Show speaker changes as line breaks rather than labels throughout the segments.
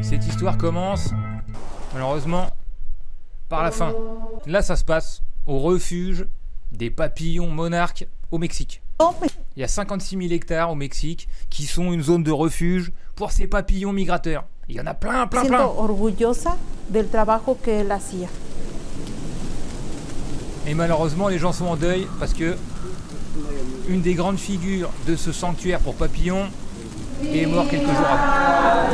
Cette histoire commence, malheureusement, par la fin. Là, ça se passe au refuge des papillons monarques au Mexique. Il y a 56 000 hectares au Mexique qui sont une zone de refuge pour ces papillons migrateurs. Il y en a plein.
Orgullosa del trabajo que él hacía.
Et malheureusement, les gens sont en deuil parce que une des grandes figures de ce sanctuaire pour papillons est mort quelques jours avant.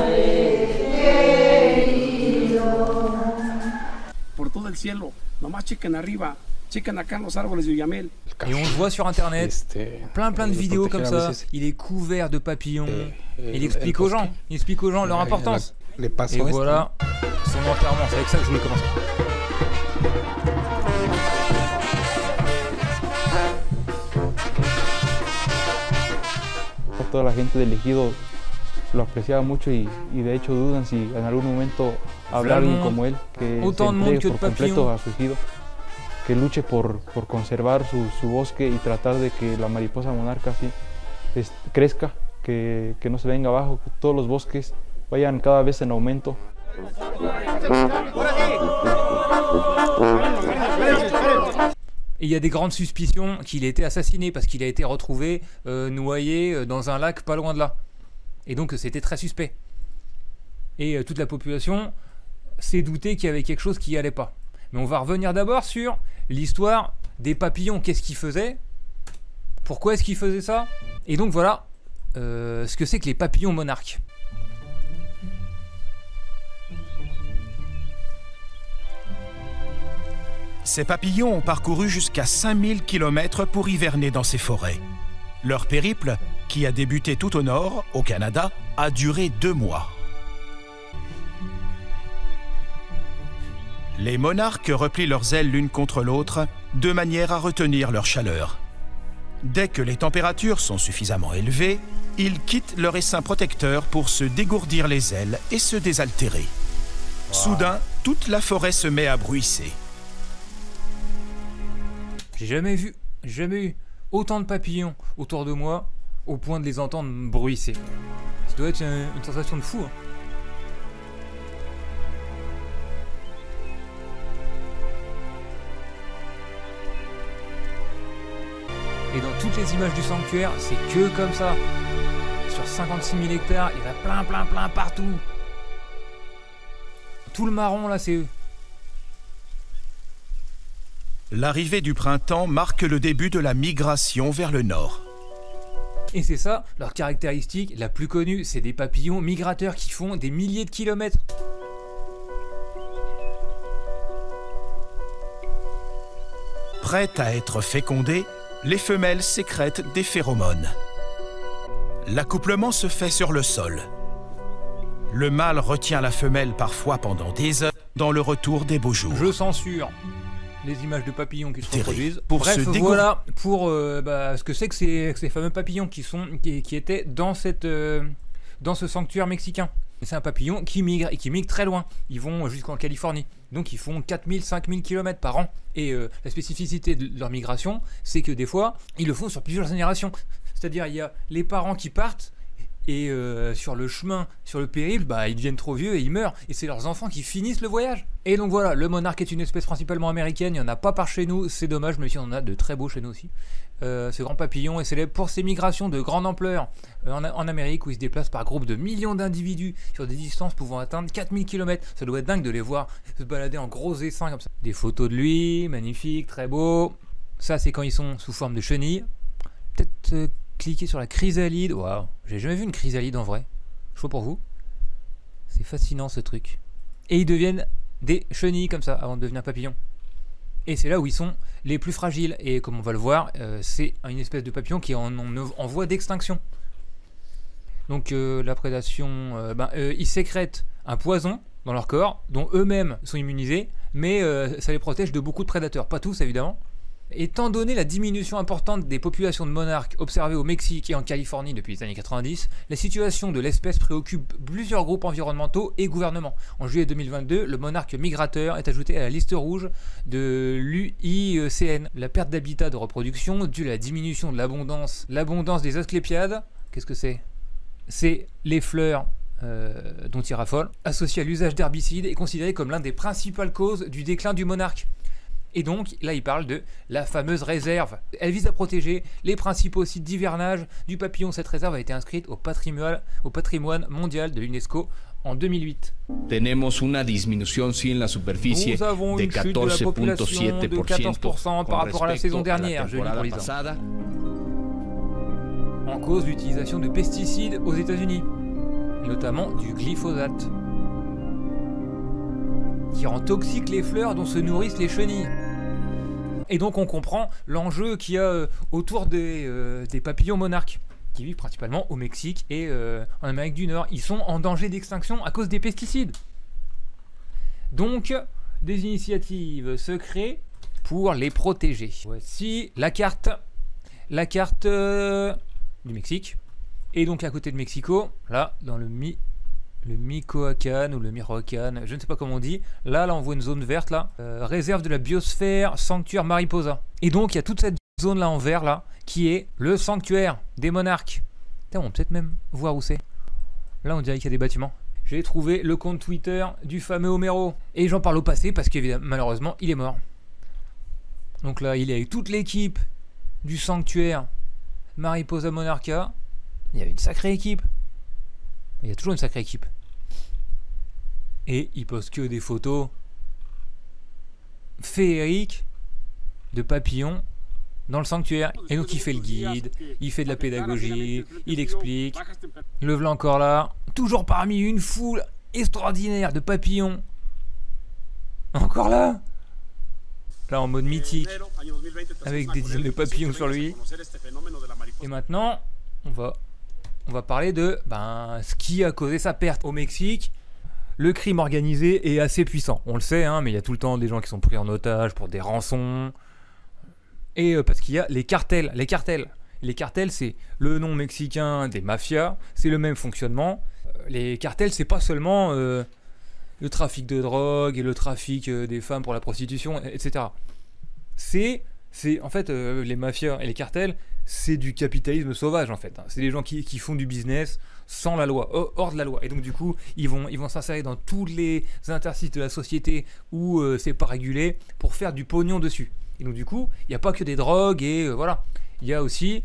Por todo el cielo, nomás chequen arriba, chequen acá en los árboles de Villamel.
Et on le voit sur internet, plein de vidéos comme ça. Il est couvert de papillons. Il explique aux gens leur importance. Et voilà son enterrement. C'est avec ça que je voulais commencer.
Toda la gente del ejido lo apreciaba mucho y de hecho dudan si en algún momento habrá alguien como él que se entregue por completo a su ejido, que luche por conservar su bosque y tratar de que la mariposa monarca así crezca, que no se venga abajo, que todos los bosques vayan cada vez en aumento.
Et il y a des grandes suspicions qu'il ait été assassiné parce qu'il a été retrouvé noyé dans un lac pas loin de là. Et donc c'était très suspect. Et toute la population s'est doutée qu'il y avait quelque chose qui allait pas. Mais on va revenir d'abord sur l'histoire des papillons. Qu'est-ce qu'ils faisaient? Pourquoi est-ce qu'ils faisaient ça? Et donc voilà ce que c'est que les papillons monarques.
Ces papillons ont parcouru jusqu'à 5000 km pour hiverner dans ces forêts. Leur périple, qui a débuté tout au nord, au Canada, a duré 2 mois. Les monarques replient leurs ailes l'une contre l'autre, de manière à retenir leur chaleur. Dès que les températures sont suffisamment élevées, ils quittent leur essaim protecteur pour se dégourdir les ailes et se désaltérer. Wow. Soudain, toute la forêt se met à bruisser.
J'ai jamais eu autant de papillons autour de moi au point de les entendre bruisser. Ça doit être une sensation de fou. Hein. Et dans toutes les images du sanctuaire, c'est que comme ça. Sur 56 000 hectares, il y en a plein partout. Tout le marron là, c'est eux.
L'arrivée du printemps marque le début de la migration vers le nord.
Et c'est ça, leur caractéristique la plus connue, c'est des papillons migrateurs qui font des milliers de kilomètres.
Prêtes à être fécondées, les femelles sécrètent des phéromones. L'accouplement se fait sur le sol. Le mâle retient la femelle parfois pendant des heures dans le retour des beaux jours.
Je censure les images de papillons qui se reproduisent. Bref, voilà pour ce que c'est que ces fameux papillons qui étaient dans ce sanctuaire mexicain. C'est un papillon qui migre et qui migre très loin. Ils vont jusqu'en Californie. Donc ils font 4000, 5000 km par an. Et la spécificité de leur migration, c'est que des fois, ils le font sur plusieurs générations. C'est-à-dire, il y a les parents qui partent et sur le chemin, sur le périple, ils deviennent trop vieux et ils meurent. Et c'est leurs enfants qui finissent le voyage. Et donc voilà, le monarque est une espèce principalement américaine. Il n'y en a pas par chez nous, c'est dommage, mais si on en a de très beaux chez nous aussi. Ce grand papillon est célèbre pour ses migrations de grande ampleur en Amérique, où il se déplace par groupes de millions d'individus sur des distances pouvant atteindre 4000 km. Ça doit être dingue de les voir se balader en gros essaims comme ça. Des photos de lui, magnifiques, très beaux. Ça, c'est quand ils sont sous forme de chenilles. Peut-être cliquer sur la chrysalide. Waouh, j'ai jamais vu une chrysalide en vrai. Chaud pour vous. C'est fascinant ce truc. Et ils deviennent des chenilles comme ça avant de devenir papillons. Et c'est là où ils sont les plus fragiles. Et comme on va le voir, c'est une espèce de papillon qui est en voie d'extinction. Donc la prédation, ils sécrètent un poison dans leur corps, dont eux-mêmes sont immunisés, mais ça les protège de beaucoup de prédateurs. Pas tous évidemment. Étant donné la diminution importante des populations de monarques observées au Mexique et en Californie depuis les années 90, la situation de l'espèce préoccupe plusieurs groupes environnementaux et gouvernements. En juillet 2022, le monarque migrateur est ajouté à la liste rouge de l'UICN. La perte d'habitat de reproduction due à la diminution de l'abondance des asclépiades. Qu'est-ce que c'est? C'est les fleurs dont il raffole, associé à l'usage d'herbicides, est considéré comme l'une des principales causes du déclin du monarque. Et donc, là, il parle de la fameuse réserve. Elle vise à protéger les principaux sites d'hivernage du papillon. Cette réserve a été inscrite au patrimoine mondial de l'UNESCO en 2008.
Tenemos una disminución en la superficie
Nous avons une chute de la population de 14% par rapport à la saison dernière, je lis pour les ans. En cause de l'utilisation de pesticides aux États-Unis, notamment du glyphosate, qui rend toxiques les fleurs dont se nourrissent les chenilles. Et donc on comprend l'enjeu qu'il y a autour des papillons monarques, qui vivent principalement au Mexique et en Amérique du Nord. Ils sont en danger d'extinction à cause des pesticides. Donc, des initiatives se créent pour les protéger. Voici la carte du Mexique. Et donc à côté de Mexico, là, dans le Michoacán ou le Michoacán, je ne sais pas comment on dit. Là on voit une zone verte, là, réserve de la biosphère, sanctuaire mariposa. Et donc il y a toute cette zone là en vert là, qui est le sanctuaire des monarques. Putain, on peut peut-être même voir où c'est. Là on dirait qu'il y a des bâtiments. J'ai trouvé le compte Twitter du fameux Homero. Et j'en parle au passé parce que malheureusement il est mort. Donc là il est avec toute l'équipe du sanctuaire Mariposa Monarca. Il y a une sacrée équipe. Il y a toujours une sacrée équipe. Et il poste que des photos féeriques de papillons dans le sanctuaire. Et donc il fait le guide, il fait de la pédagogie, il explique. Le voilà encore là, toujours parmi une foule extraordinaire de papillons. Encore là. Là en mode mythique, avec des dizaines de papillons sur lui. Et maintenant, on va parler de ce qui a causé sa perte au Mexique. Le crime organisé est assez puissant, on le sait, hein, mais il y a tout le temps des gens qui sont pris en otage pour des rançons. Et parce qu'il y a les cartels. Les cartels, c'est le nom mexicain des mafias, c'est le même fonctionnement. Les cartels, c'est pas seulement le trafic de drogue et le trafic des femmes pour la prostitution, etc. C'est en fait les mafias et les cartels, c'est du capitalisme sauvage en fait. C'est des gens qui font du business sans la loi, hors de la loi. Et donc du coup, ils vont s'insérer dans tous les interstices de la société où c'est pas régulé pour faire du pognon dessus. Et donc du coup, il n'y a pas que des drogues et voilà. Il y a aussi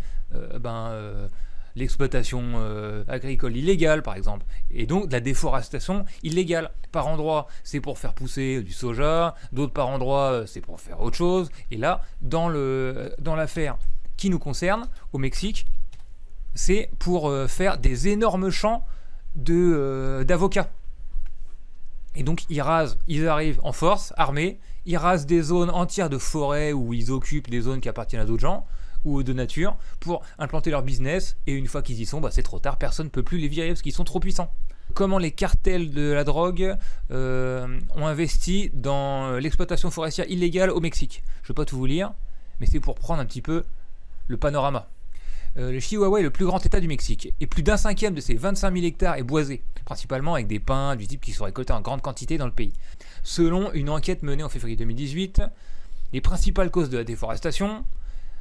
l'exploitation agricole illégale par exemple. Et donc de la déforestation illégale. Par endroit, c'est pour faire pousser du soja. D'autres par endroit, c'est pour faire autre chose. Et là, dans l'affaire qui nous concerne, au Mexique, c'est pour faire des énormes champs d'avocats. Et donc ils arrivent en force, armés, ils rasent des zones entières de forêt où ils occupent des zones qui appartiennent à d'autres gens, ou de nature, pour implanter leur business, et une fois qu'ils y sont, c'est trop tard, personne ne peut plus les virer parce qu'ils sont trop puissants. Comment les cartels de la drogue ont investi dans l'exploitation forestière illégale au Mexique. Je ne vais pas tout vous lire, mais c'est pour prendre un petit peu le panorama. Le Chihuahua est le plus grand état du Mexique, et plus d'un cinquième de ses 25 000 hectares est boisé, principalement avec des pins du type qui sont récoltés en grande quantité dans le pays. Selon une enquête menée en février 2018, les principales causes de la déforestation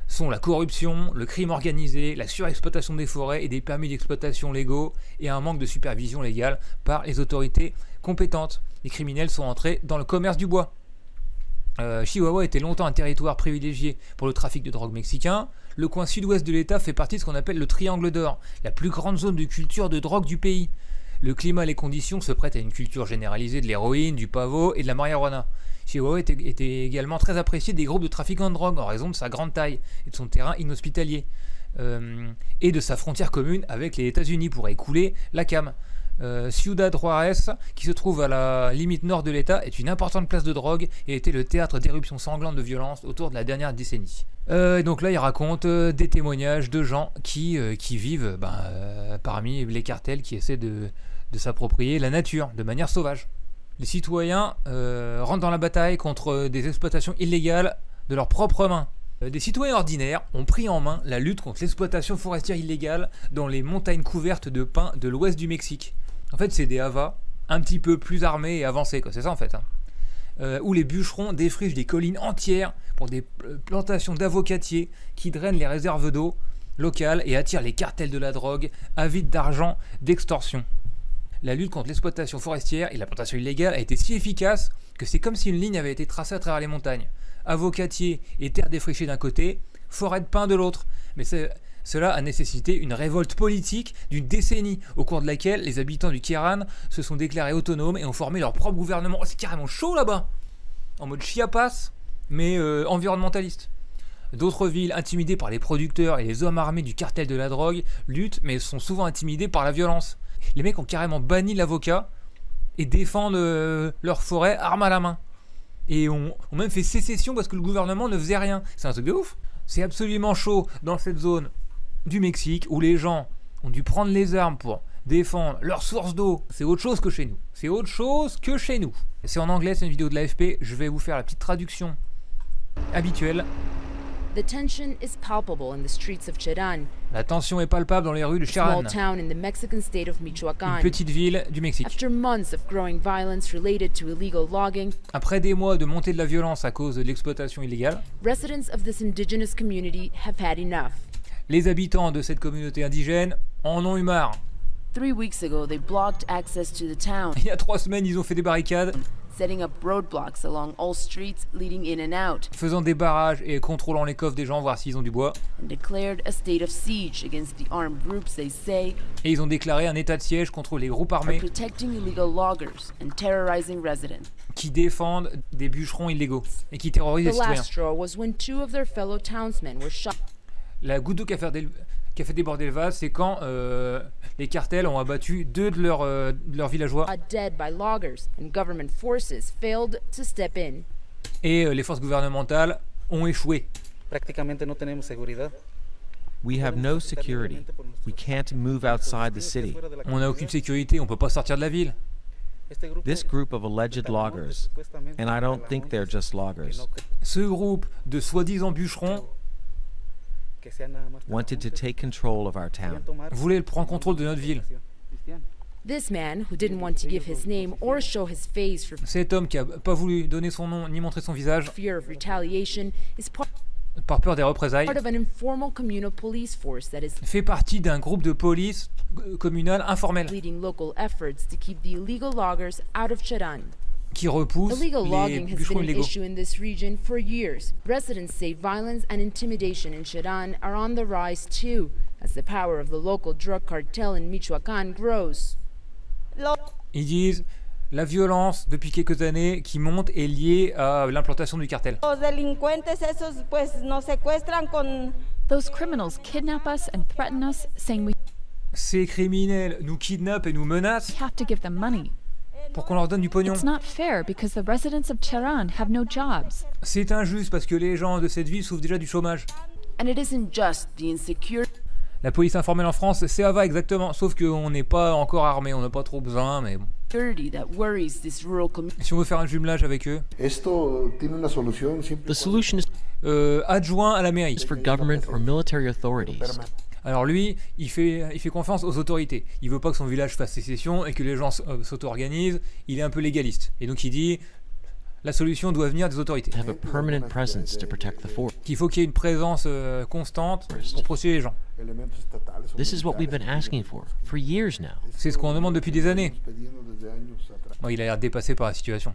sont la corruption, le crime organisé, la surexploitation des forêts et des permis d'exploitation légaux, et un manque de supervision légale par les autorités compétentes. Les criminels sont entrés dans le commerce du bois. Chihuahua était longtemps un territoire privilégié pour le trafic de drogue mexicain. Le coin sud-ouest de l'État fait partie de ce qu'on appelle le Triangle d'Or, la plus grande zone de culture de drogue du pays. Le climat et les conditions se prêtent à une culture généralisée de l'héroïne, du pavot et de la marijuana. Chihuahua était également très apprécié des groupes de trafiquants de drogue en raison de sa grande taille et de son terrain inhospitalier, et de sa frontière commune avec les États-Unis pour écouler la cam. Ciudad Juárez, qui se trouve à la limite nord de l'État, est une importante place de drogue et a été le théâtre d'éruptions sanglantes de violence autour de la dernière décennie. Et donc là, il raconte des témoignages de gens qui vivent parmi les cartels qui essaient de s'approprier la nature de manière sauvage. Les citoyens rentrent dans la bataille contre des exploitations illégales de leurs propres mains. Des citoyens ordinaires ont pris en main la lutte contre l'exploitation forestière illégale dans les montagnes couvertes de pins de l'ouest du Mexique. En fait, c'est des havas un petit peu plus armés et avancés, quoi. C'est ça en fait. Où les bûcherons défrichent des collines entières pour des plantations d'avocatiers qui drainent les réserves d'eau locales et attirent les cartels de la drogue avides d'argent d'extorsion. la lutte contre l'exploitation forestière et la plantation illégale a été si efficace que c'est comme si une ligne avait été tracée à travers les montagnes. Avocatiers et terres défrichées d'un côté, forêt de pins de l'autre. Mais cela a nécessité une révolte politique d'une décennie, au cours de laquelle les habitants du Queyran se sont déclarés autonomes et ont formé leur propre gouvernement. Oh, c'est carrément chaud là-bas! En mode Chiapas, mais environnementaliste. D'autres villes, intimidées par les producteurs et les hommes armés du cartel de la drogue, luttent, mais sont souvent intimidées par la violence. Les mecs ont carrément banni l'avocat et défendent leur forêt armes à la main. Et ont même fait sécession parce que le gouvernement ne faisait rien. C'est un truc de ouf. C'est absolument chaud dans cette zone du Mexique où les gens ont dû prendre les armes pour défendre leur source d'eau. C'est autre chose que chez nous. C'est autre chose que chez nous. C'est en anglais, c'est une vidéo de l'AFP. Je vais vous faire la petite traduction habituelle.
The tension is palpable in the streets of Cherán.
La tension est palpable dans les rues de Cherán,
small town in the Mexican state of Michoacán.
Une petite ville du Mexique.
After months of growing violence related to illegal logging,
après des mois de montée de la violence à cause de l'exploitation illégale,
residents of this indigenous community have had enough.
Les habitants de cette communauté indigène en ont eu marre.
3 weeks ago, they blocked access to the town.
Il y a 3 semaines, ils ont fait des barricades,
setting up roadblocks along all streets leading in and out,
faisant des barrages et contrôlant les coffres des gens, voir s'ils ont du bois.
And declared a state of siege against the armed groups they say.
Et ils ont déclaré un état de siège contre les groupes armés
protecting illegal loggers and terrorizing residents.
Qui défendent des bûcherons illégaux et qui terrorisent les citoyens.
The last straw was when 2 of their fellow townsmen were shot.
La goutte d'eau qui a fait déborder le vase, c'est quand les cartels ont abattu 2 de leurs villageois.
Dead by loggers and government forces failed to step in.
Et les forces gouvernementales ont échoué.
We have no security. We can't move outside the city.
On n'a aucune sécurité, on peut pas sortir de la ville.
This group of alleged loggers, and I don't think they're just loggers,
ce groupe de soi-disant bûcherons
wanted to take control of our town.
Voulait prendre contrôle de notre ville.
This man, who didn't want to give his name or show his face for
cet homme qui a pas voulu donner son nom ni montrer son visage,
fear of retaliation, is
par peur des représailles,
part of an informal communal police force that is
fait partie d'un groupe de police communal informel
leading local efforts to keep the illegal loggers out of Cherán.
Qui repousse
illegal
les
logging has
bûcherons
been an
illégaux.
issue in this region for years. Residents say violence and intimidation in Cherán are on the rise too, as the power of the local drug cartel in Michoacán grows.
Ils disent la violence depuis quelques années qui monte est liée à l'implantation du cartel.
Those criminals kidnap us and threaten us, saying we
Ces criminels nous kidnappent et nous menacent
have to give them money.
pour qu'on leur donne du pognon.
It's not fair because the residents of Cherán have no jobs.
C'est injuste parce que les gens de cette ville souffrent déjà du chômage.
And it isn't just the insecurity
La police informelle en France, c'est AVA exactement, sauf qu'on n'est pas encore armé, on n'a pas trop besoin, mais bon.
that worries this rural community.
Si on veut faire un jumelage avec eux,
The solution is
adjoint à la mairie.
for government or military authorities.
Alors lui, il fait confiance aux autorités. Il veut pas que son village fasse sécession et que les gens s'auto-organisent. Il est un peu légaliste. Et donc il dit, la solution doit venir des autorités.
Have a permanent presence to protect the forest.
Qu'il faut qu'il y ait une présence constante pour protéger les gens.
This is what we've been asking for years now.
C'est ce qu'on demande depuis des années. Bon, il a l'air dépassé par la situation.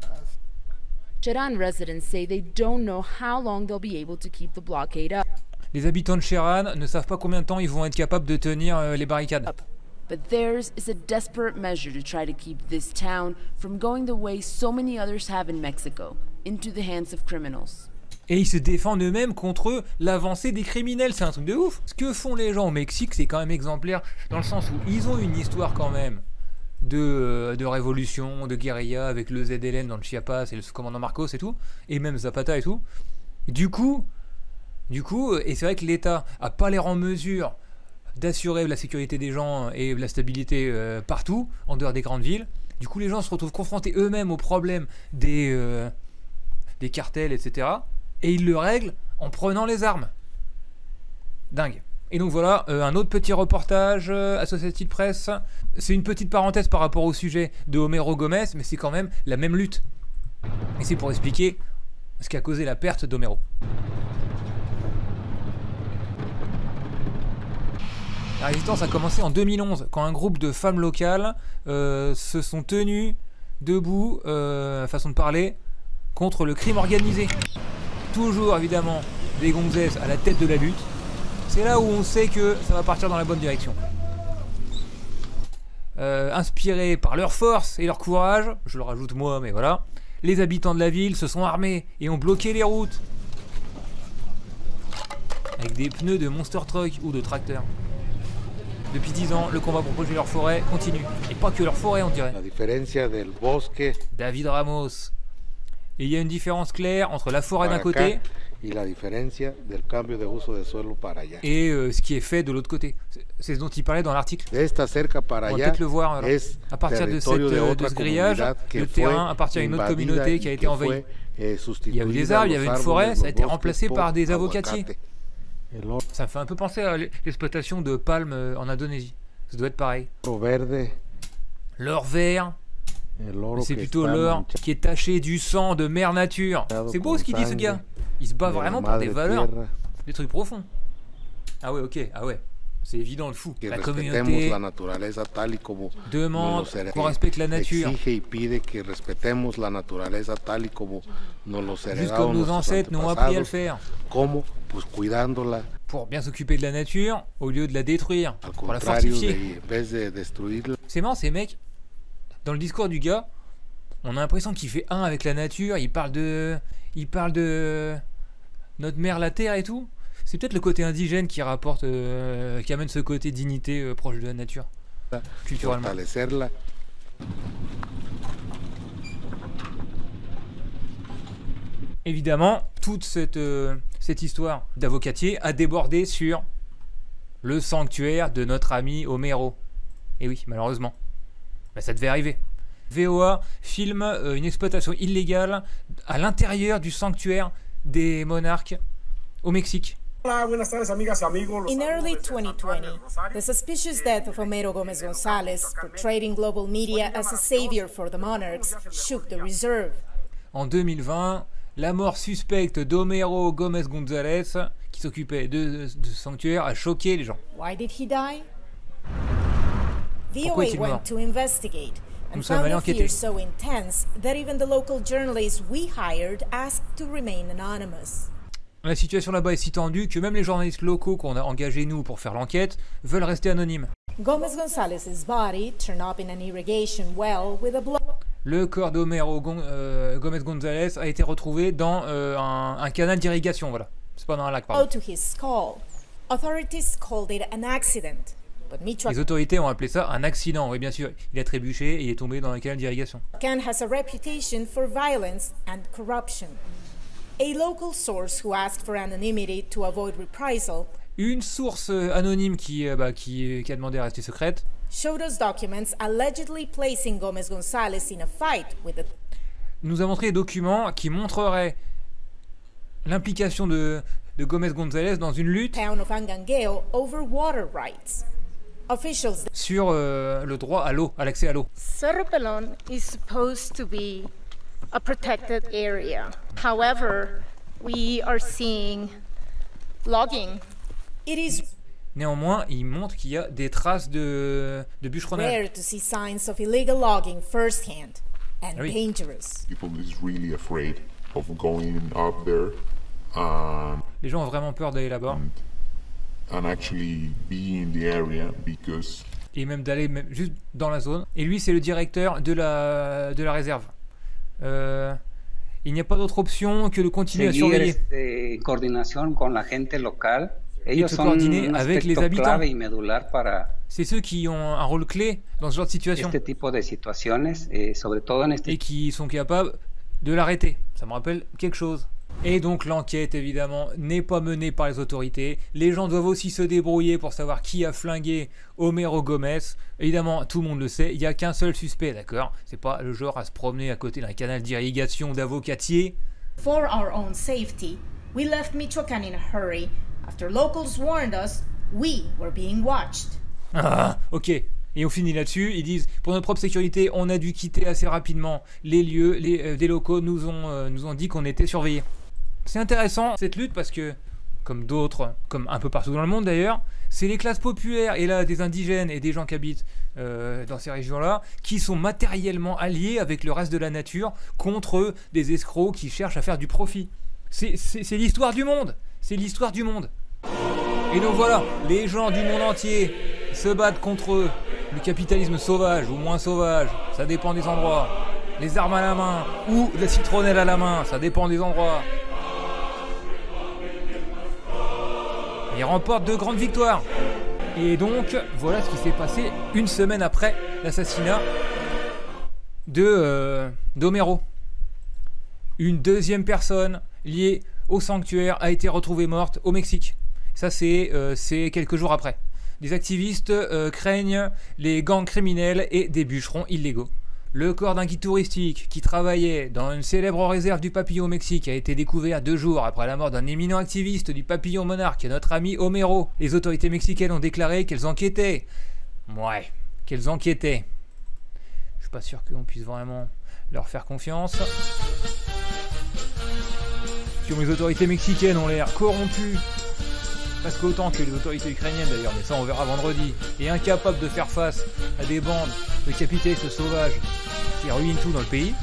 Cherán residents say they don't know how long they'll be able to keep the blockade up.
Les habitants de Cherán ne savent pas combien de temps ils vont être capables de tenir les barricades.
But theirs is a desperate measure to try to keep this town from going the way so many others have in Mexico, into the hands of criminals.
Et ils se défendent eux-mêmes contre l'avancée des criminels, c'est un truc de ouf. Ce que font les gens au Mexique, c'est quand même exemplaire, dans le sens où ils ont une histoire quand même de révolution, de guérilla, avec le ZLN dans le Chiapas et le commandant Marcos et tout, et même Zapata et tout. Et du coup, et c'est vrai que l'État a pas l'air en mesure d'assurer la sécurité des gens et la stabilité partout, en dehors des grandes villes. Du coup, les gens se retrouvent confrontés eux-mêmes aux problèmes des cartels, etc. Et ils le règlent en prenant les armes. Dingue. Et donc voilà, un autre petit reportage Associated Press. C'est une petite parenthèse par rapport au sujet de Homero Gomez, mais c'est quand même la même lutte. Et c'est pour expliquer ce qui a causé la perte d'Homero. La résistance a commencé en 2011, quand un groupe de femmes locales se sont tenues debout, façon de parler, contre le crime organisé. Toujours évidemment des gonzesses à la tête de la lutte. C'est là où on sait que ça va partir dans la bonne direction. Inspirés par leur force et leur courage, je le rajoute moi, mais voilà, les habitants de la ville se sont armés et ont bloqué les routes. Avec des pneus de monster truck ou de tracteur. Depuis 10 ans, le combat pour protéger leur forêt continue. Et pas que leur forêt, on dirait.
La différence del bosque.
David Ramos. Et il y a une différence claire entre la forêt d'un côté
et la différence del cambio de uso de suelo para allá.
Et ce qui est fait de l'autre côté. C'est ce dont il parlait dans l'article. On va
peut-être
le voir. Alors. À partir de ce grillage, le terrain appartient à une autre communauté qui a été envahie. Il y avait des arbres, il y avait une forêt, ça a été remplacé par des avocatiers. Ça me fait un peu penser à l'exploitation de palmes en Indonésie. Ça doit être pareil. L'or vert. C'est plutôt l'or qui est taché du sang de mère nature. C'est beau ce qu'il dit ce gars. Il se bat vraiment pour des valeurs, des trucs profonds. Ah ouais, ok, ah ouais. C'est évident le fou. La communauté demande qu'on respecte la nature. Juste comme nos ancêtres nous ont appris à le faire. Pour bien s'occuper de la nature au lieu de la détruire, pour la fortifier. C'est marrant ces mecs. Dans le discours du gars, on a l'impression qu'il fait un avec la nature. Il parle de notre mère la terre et tout. C'est peut-être le côté indigène qui rapporte, qui amène ce côté dignité proche de la nature, culturellement. Évidemment, toute cette histoire d'avocatier a débordé sur le sanctuaire de notre ami Homero. Et oui, malheureusement. Bah, ça devait arriver. VOA filme une exploitation illégale à l'intérieur du sanctuaire des monarques au Mexique.
In early 2020, the suspicious death of Homero Gómez González, portrayed in global media as a savior for the monarchs, shook the reserve.
En 2020, la mort suspecte d'Homero Gómez González, qui s'occupait de ce sanctuaire, a choqué les gens.
Why did he die?
Pourquoi est-il mort?
Went to investigate.
Nous sommes allés enquêter.
So intense that even the local journalists we hired asked to remain anonymous.
La situation là-bas est si tendue que même les journalistes locaux qu'on a engagés nous pour faire l'enquête veulent rester anonymes.
Gómez González's body turned up in an irrigation well with a blood.
Le corps d'Homero Gómez González a été retrouvé dans un canal d'irrigation, voilà. C'est pas dans un lac, pardon.
To his skull. Authorities called it an accident.
Les autorités ont appelé ça un accident, oui bien sûr. Il a trébuché et il est tombé dans un canal d'irrigation.
Michoacán has a reputation for violence and corruption. A local source who asked for anonymity to avoid reprisal.
Une source anonyme qui a demandé à rester secrète.
Showed us documents allegedly placing Gómez González in a fight with the...
Nous a montré des documents qui montreraient l'implication de Gómez González dans une lutte
over water rights. Officials...
sur le droit à l'eau, à l'accès à l'eau.
Cerro Pelón is supposed to be a protected area. However, we are seeing logging.
It is
néanmoins, il montre qu'il y a des traces de bûcheronnage.
Rare to see signs of illegal logging firsthand and dangerous.
People is really afraid of going up there.
Les gens ont vraiment peur d'aller là-bas.
And actually be in the area because...
Et même d'aller juste dans la zone. Et lui, c'est le directeur de la réserve. Il n'y a pas d'autre option que de continuer à surveiller.
Coordination con la gente local.
Et de se coordonner avec les habitants. C'est ceux qui ont un rôle clé dans ce genre de situation. Et qui sont capables de l'arrêter. Ça me rappelle quelque chose. Et donc l'enquête évidemment n'est pas menée par les autorités. Les gens doivent aussi se débrouiller pour savoir qui a flingué Homero Gómez. Évidemment tout le monde le sait, il n'y a qu'un seul suspect, d'accord? C'est pas le genre à se promener à côté d'un canal d'irrigation d'avocatier.
For our own safety, we left Michoacán in a hurry. After locals warned us, we were being watched.
Ah, ok. Et on finit là-dessus, ils disent pour notre propre sécurité, on a dû quitter assez rapidement les lieux, des locaux nous ont dit qu'on était surveillés. C'est intéressant cette lutte parce que, comme d'autres, comme un peu partout dans le monde d'ailleurs, c'est les classes populaires, et là des indigènes et des gens qui habitent dans ces régions-là, qui sont matériellement alliés avec le reste de la nature contre des escrocs qui cherchent à faire du profit. C'est l'histoire du monde. C'est l'histoire du monde. Et donc voilà, les gens du monde entier se battent contre le capitalisme sauvage ou moins sauvage, ça dépend des endroits. Les armes à la main ou la citronnelle à la main, ça dépend des endroits. Ils remportent de grandes victoires. Et donc, voilà ce qui s'est passé une semaine après l'assassinat d'Homero. Une deuxième personne liée au sanctuaire a été retrouvée morte au Mexique. Ça, c'est quelques jours après. Des activistes craignent les gangs criminels et des bûcherons illégaux. Le corps d'un guide touristique qui travaillait dans une célèbre réserve du papillon au Mexique a été découvert 2 jours après la mort d'un éminent activiste du papillon monarque, notre ami Homero. Les autorités mexicaines ont déclaré qu'elles enquêtaient. Ouais, qu'elles enquêtaient. Je suis pas sûr qu'on puisse vraiment leur faire confiance. Comme les autorités mexicaines ont l'air corrompues, presque autant que les autorités ukrainiennes d'ailleurs, mais ça on verra vendredi, et incapables de faire face à des bandes de capitalistes sauvages qui ruinent tout dans le pays.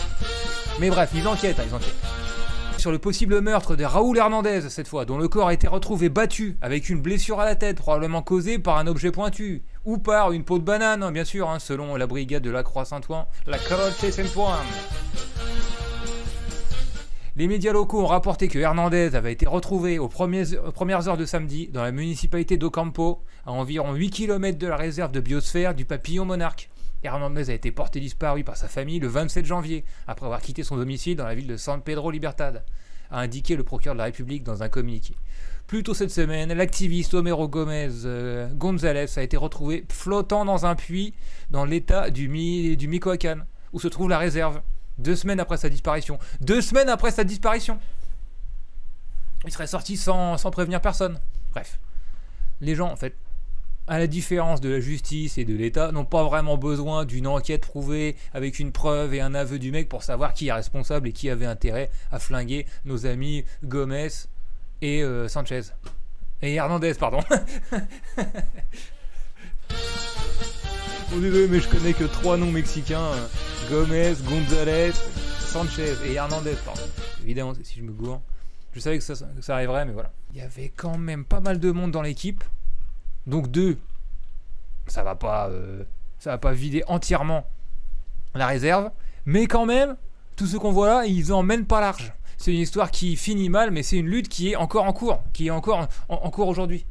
Mais bref, ils enquêtent. Sur le possible meurtre de Raúl Hernández cette fois, dont le corps a été retrouvé battu avec une blessure à la tête, probablement causée par un objet pointu, ou par une peau de banane, bien sûr, selon la brigade de la Croix-Saint-Ouen, la Croce Saint-Ouen. Les médias locaux ont rapporté que Hernández avait été retrouvé aux premières heures de samedi dans la municipalité d'Ocampo, à environ 8 km de la réserve de biosphère du papillon monarque. Hernández a été porté disparu par sa famille le 27 janvier, après avoir quitté son domicile dans la ville de San Pedro Libertad, a indiqué le procureur de la République dans un communiqué. Plus tôt cette semaine, l'activiste Homero Gómez González a été retrouvé flottant dans un puits dans l'état du Michoacán, où se trouve la réserve. 2 semaines après sa disparition. 2 semaines après sa disparition. Il serait sorti sans prévenir personne. Bref. Les gens, en fait, à la différence de la justice et de l'État, n'ont pas vraiment besoin d'une enquête prouvée avec une preuve et un aveu du mec pour savoir qui est responsable et qui avait intérêt à flinguer nos amis Gomez et Sanchez. Et Hernandez, pardon. Oh, désolé, mais je connais que 3 noms mexicains. Gomez, González, Sanchez et Hernandez, pardon. Évidemment, si je me gourre. Je savais que ça arriverait, mais voilà. Il y avait quand même pas mal de monde dans l'équipe. Donc 2, ça va pas vider entièrement la réserve. Mais quand même, tout ce qu'on voit là, ils en mènent pas large. C'est une histoire qui finit mal, mais c'est une lutte qui est encore en cours. Qui est encore en cours aujourd'hui.